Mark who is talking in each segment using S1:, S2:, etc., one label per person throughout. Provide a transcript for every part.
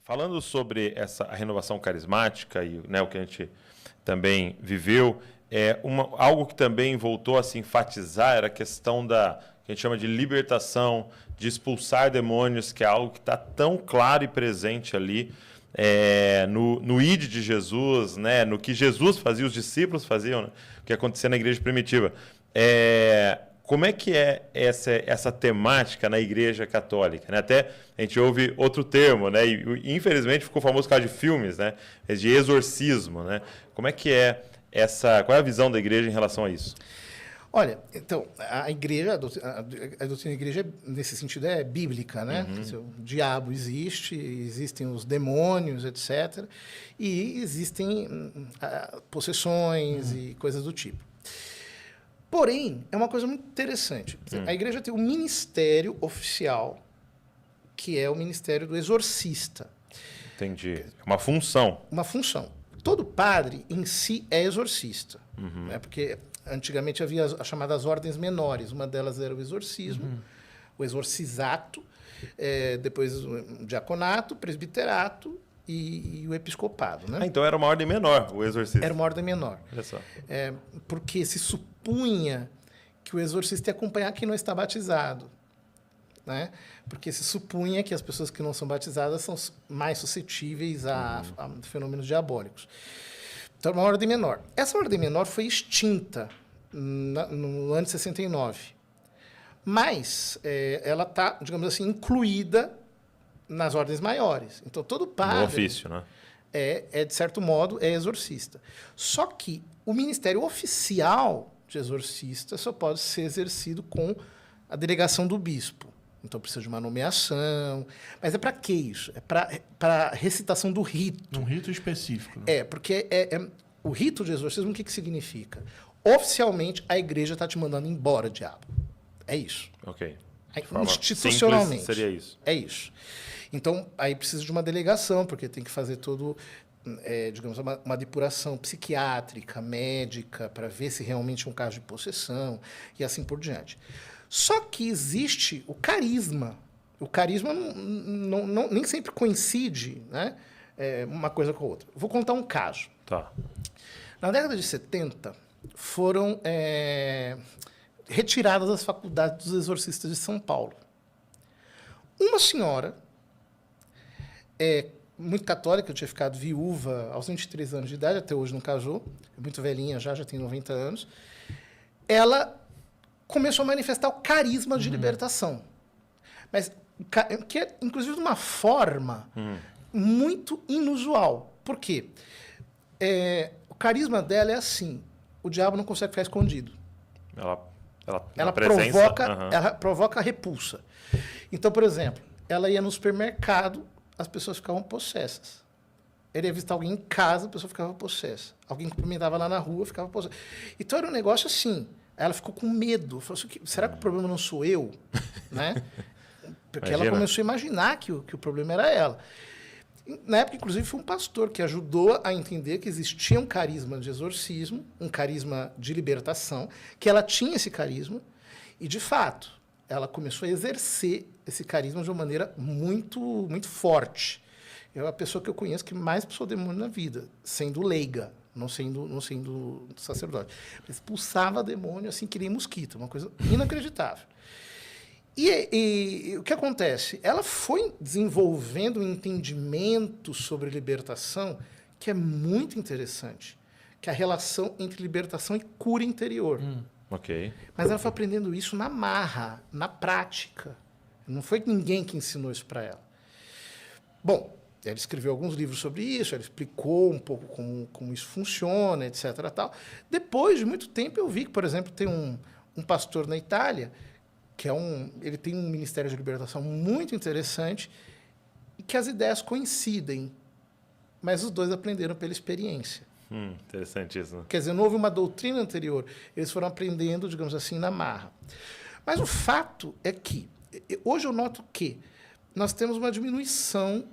S1: Falando sobre a renovação carismática e, né, o que a gente também viveu, algo que também voltou a se enfatizar era a questão que a gente chama de libertação, de expulsar demônios, que é algo que está tão claro e presente ali no ID de Jesus, né, no que Jesus fazia, os discípulos faziam, né, o que acontecia na igreja primitiva. Como é que é essa temática na Igreja Católica? Né? Até a gente ouve outro termo, né? E infelizmente ficou famoso por causa de filmes, né? De exorcismo. Né? Como é que qual é a visão da Igreja em relação a isso?
S2: Olha, então, a doutrina da Igreja, nesse sentido, é bíblica, né? Uhum. O diabo existe, existem os demônios, etc. E existem possessões e coisas do tipo. Porém, é uma coisa muito interessante. A igreja tem um ministério oficial, que é o ministério do exorcista.
S1: Entendi. Uma função.
S2: Uma função. Todo padre, em si, é exorcista. Uhum. Né? Porque antigamente havia as chamadas ordens menores. Uma delas era o exorcismo, o exorcizato, depois o diaconato, o presbiterato e o episcopado. Né?
S1: Então era uma ordem menor, o exorcismo.
S2: Era uma ordem menor.
S1: Olha só.
S2: Porque se supunha que o exorcista ia acompanhar quem não está batizado. Né? Porque se supunha que as pessoas que não são batizadas são mais suscetíveis a fenômenos diabólicos. Então, uma ordem menor. Essa ordem menor foi extinta no ano de 69. Mas ela está, digamos assim, incluída nas ordens maiores. Então, todo padre...
S1: No ofício, né?
S2: De certo modo, é exorcista. Só que o ministério oficial de exorcista só pode ser exercido com a delegação do bispo. Então, precisa de uma nomeação. Mas é para que isso? É para recitação do rito.
S3: Um rito específico. Né?
S2: Porque o rito de exorcismo, o que significa? Oficialmente, a igreja está te mandando embora, diabo. É isso.
S1: Ok.
S2: Institucionalmente.
S1: Seria isso.
S2: É isso. Então, aí precisa de uma delegação, porque tem que fazer digamos, uma depuração psiquiátrica, médica, para ver se realmente é um caso de possessão e assim por diante. Só que existe o carisma. O carisma nem sempre coincide, né, uma coisa com a outra. Vou contar um caso.
S1: Tá.
S2: Na década de 70, foram retiradas as faculdades dos exorcistas de São Paulo. Uma senhora, muito católica, eu tinha ficado viúva aos 23 anos de idade, até hoje não casou, muito velhinha já tem 90 anos, ela começou a manifestar o carisma de libertação. Mas que é, inclusive, de uma forma muito inusual. Por quê? O carisma dela é assim, o diabo não consegue ficar escondido. Ela provoca a repulsa. Então, por exemplo, ela ia no supermercado, as pessoas ficavam possessas. Ele ia visitar alguém em casa, a pessoa ficava possessa. Alguém cumprimentava lá na rua, ficava possessa. Então, era um negócio assim. Ela ficou com medo. Falou assim, será que o problema não sou eu? Né? Porque ela começou a imaginar que o problema era ela. Na época, inclusive, foi um pastor que ajudou a entender que existia um carisma de exorcismo, um carisma de libertação, que ela tinha esse carisma, e, de fato, ela começou a exercer esse carisma de uma maneira muito, muito forte. É a pessoa que eu conheço que mais expulsou demônio na vida, sendo leiga, não sendo sacerdote. Expulsava demônio assim que nem mosquito, uma coisa inacreditável. E o que acontece? Ela foi desenvolvendo um entendimento sobre libertação que é muito interessante, que é a relação entre libertação e cura interior.
S1: Ok.
S2: Mas ela foi aprendendo isso na marra, na prática. Não foi ninguém que ensinou isso para ela. Bom, ela escreveu alguns livros sobre isso, ela explicou um pouco como isso funciona, etc. Tal. Depois de muito tempo, eu vi que, por exemplo, tem um pastor na Itália que ele tem um ministério de libertação muito interessante e que as ideias coincidem, mas os dois aprenderam pela experiência.
S1: Interessante isso. Né?
S2: Quer dizer, não houve uma doutrina anterior, eles foram aprendendo, digamos assim, na marra. Mas o fato é que, hoje eu noto que nós temos uma diminuição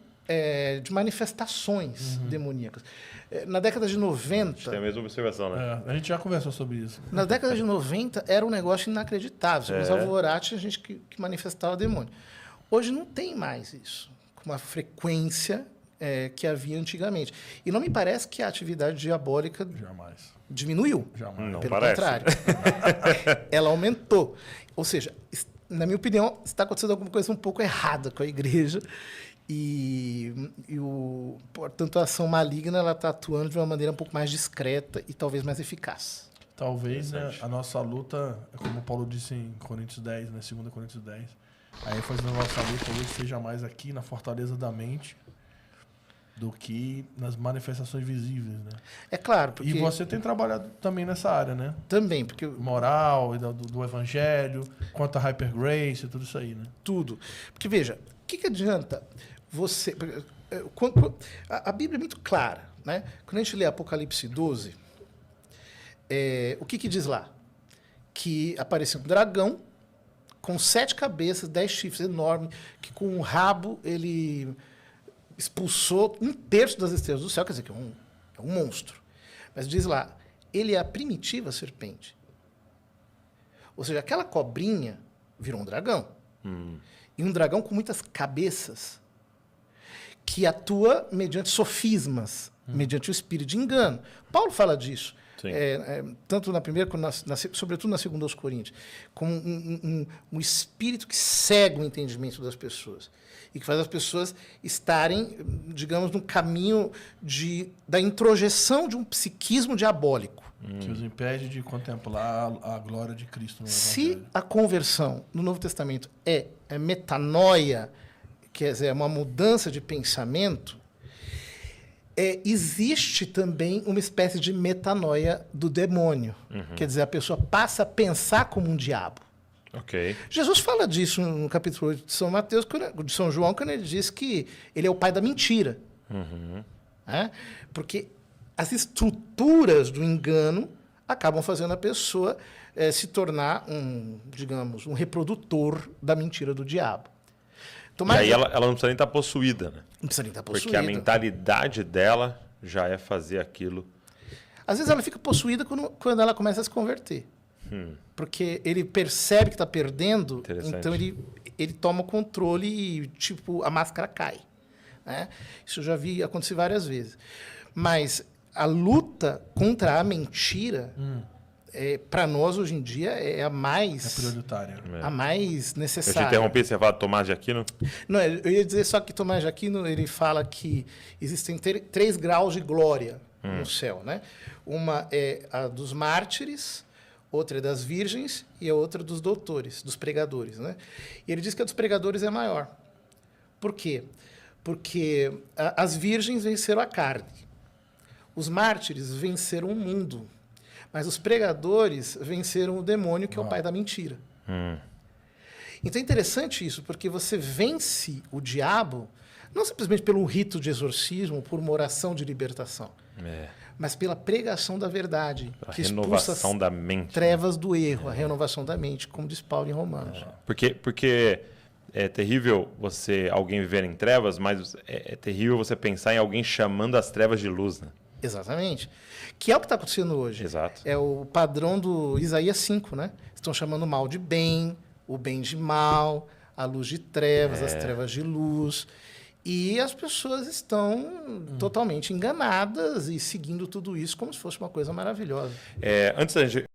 S2: de manifestações demoníacas. Na década de 90...
S1: Tem a mesma observação, né?
S3: A gente já conversou sobre isso.
S2: Na década de 90 era um negócio inacreditável. Nos alvorates tinha gente que manifestava demônio. Hoje não tem mais isso, com uma frequência que havia antigamente. E não me parece que a atividade diabólica
S3: Jamais.
S2: diminuiu.
S3: Jamais.
S1: Não
S2: Pelo
S1: parece.
S2: contrário. Ela aumentou. Ou seja, na minha opinião, está acontecendo alguma coisa um pouco errada com a igreja. Portanto, a ação maligna ela está atuando de uma maneira um pouco mais discreta e talvez mais eficaz.
S3: Talvez, né, a nossa luta, como Paulo disse em Coríntios 10, né, 2 Coríntios 10, a ênfase da nossa luta hoje seja mais aqui na fortaleza da mente do que nas manifestações visíveis, né?
S2: É claro, porque...
S3: E você tem trabalhado também nessa área, né?
S2: Também, porque...
S3: Moral, e do evangelho, quanto a Hyper Grace, tudo isso aí, né?
S2: Tudo. Porque, veja, o que adianta você... A Bíblia é muito clara, né? Quando a gente lê Apocalipse 12, o que diz lá? Que apareceu um dragão com 7 cabeças, 10 chifres enormes, que com um rabo ele expulsou 1/3 das estrelas do céu, quer dizer que é um monstro. Mas diz lá, ele é a primitiva serpente. Ou seja, aquela cobrinha virou um dragão. E um dragão com muitas cabeças, que atua mediante sofismas, mediante o espírito de engano. Paulo fala disso. Tanto na primeira, sobretudo na segunda aos Coríntios, como um espírito que cega o entendimento das pessoas e que faz as pessoas estarem, digamos, no caminho da introjeção de um psiquismo diabólico.
S3: Que os impede de contemplar a glória de Cristo no
S2: Se
S3: evangelho.
S2: a conversão no Novo Testamento é metanoia, quer dizer, é uma mudança de pensamento, existe também uma espécie de metanoia do demônio. Quer dizer, a pessoa passa a pensar como um diabo.
S1: Ok.
S2: Jesus fala disso no capítulo 8 de São Mateus, de São João, quando ele diz que ele é o pai da mentira. Porque as estruturas do engano acabam fazendo a pessoa se tornar digamos, um reprodutor da mentira do diabo. Então,
S1: E aí ela não precisa nem estar possuída, né?
S2: não precisa nem estar possuída.
S1: Porque a mentalidade dela já é fazer aquilo.
S2: Às vezes ela fica possuída quando ela começa a se converter. Porque ele percebe que está perdendo, então ele toma o controle e a máscara cai. Né? Isso eu já vi acontecer várias vezes. Mas a luta contra a mentira, para nós hoje em dia, é a mais...
S3: É prioritária.
S2: A mais
S1: Eu te
S2: necessária.
S1: interrompi, você fala Tomás de Aquino?
S2: Não, eu ia dizer só que Tomás de Aquino ele fala que existem 3 graus de glória no céu. Né? Uma é a dos mártires, outra é das virgens e a outra dos doutores, dos pregadores. Né? E ele diz que a dos pregadores é maior. Por quê? Porque as virgens venceram a carne. Os mártires venceram o mundo. Mas os pregadores venceram o demônio, que é o pai da mentira. Então é interessante isso, porque você vence o diabo não simplesmente pelo rito de exorcismo, por uma oração de libertação, mas pela pregação da verdade,
S1: A
S2: que
S1: renovação
S2: expulsa
S1: da mente.
S2: trevas do erro, a renovação da mente, como diz Paulo em Romanos.
S1: Porque é terrível alguém viver em trevas, mas é terrível você pensar em alguém chamando as trevas de luz, né?
S2: Exatamente. Que é o que está acontecendo hoje.
S1: Exato.
S2: É o padrão do Isaías 5, né? Estão chamando o mal de bem, o bem de mal, a luz de trevas, as trevas de luz. E as pessoas estão totalmente enganadas e seguindo tudo isso como se fosse uma coisa maravilhosa.
S1: Antes da gente